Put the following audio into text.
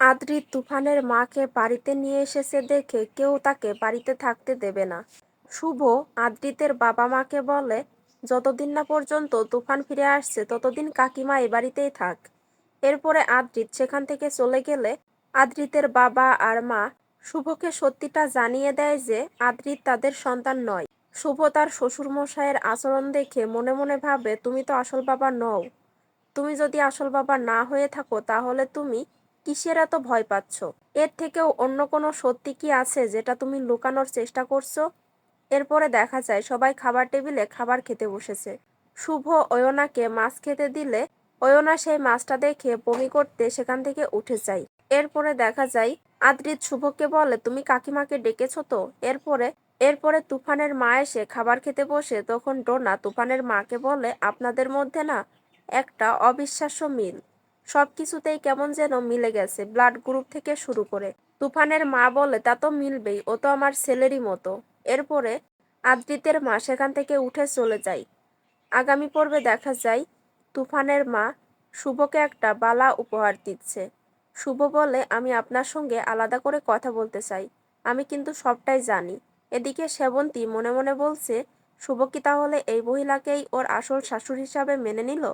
আদ্রিত তুফানের মাকে বাড়িতে নিয়ে এসেছে দেখে কেউ তাকে বাড়িতে থাকতে দেবে না। শুভ আদ্রিতের বাবা মাকে বলে, যতদিন না পর্যন্ত তুফান ফিরে আসছে ততদিন কাকিমা এ বাড়িতেই থাক। এরপরে আদ্রিত সেখান থেকে চলে গেলে আদ্রিতের বাবা আর মা শুভকে সত্যিটা জানিয়ে দেয় যে আদ্রিত তাদের সন্তান নয়। শুভ তার শ্বশুরমশাইয়ের আচরণ দেখে মনে মনে ভাবে, তুমি তো আসল বাবা নও। তুমি যদি আসল বাবা না হয়ে থাকো তাহলে তুমি কিসের এত ভয় পাচ্ছ? এর থেকেও অন্য কোনো সত্যি কি আছে যেটা তুমি লুকানোর চেষ্টা করছো? এরপরে দেখা যায় সবাই খাবার টেবিলে খাবার খেতে বসেছে। শুভ অয়নাকে মাছ খেতে দিলে অয়না সেই মাছটা দেখে বমি করতে সেখান থেকে উঠে যায়। এরপরে দেখা যায় আদ্রিত শুভকে বলে, তুমি কাকিমাকে ডেকেছো তো? এরপরে তুফানের মা এসে খাবার খেতে বসে তখন ডোনা তুফানের মাকে বলে, আপনাদের মধ্যে না একটা অবিশ্বাস্য মিল। সবকিছুতেই কেমন যেন মিলে গেছে, ব্লাড গ্রুপ থেকে শুরু করে। তুফানের মা বলে, তা তো মিলবেই, ও তো আমার ছেলেরই মতো। এরপরে আদ্রিতের মা সেখান থেকে উঠে চলে যায়। আগামী পর্বে দেখা যায় তুফানের মা শুভকে একটা বালা উপহার দিচ্ছে। শুভ বলে, আমি আপনার সঙ্গে আলাদা করে কথা বলতে চাই, আমি কিন্তু সবটাই জানি। এদিকে সেবন্তী মনে মনে বলছে, শুভ কি তাহলে এই মহিলাকেই ওর আসল শাশুড়ি হিসাবে মেনে নিল?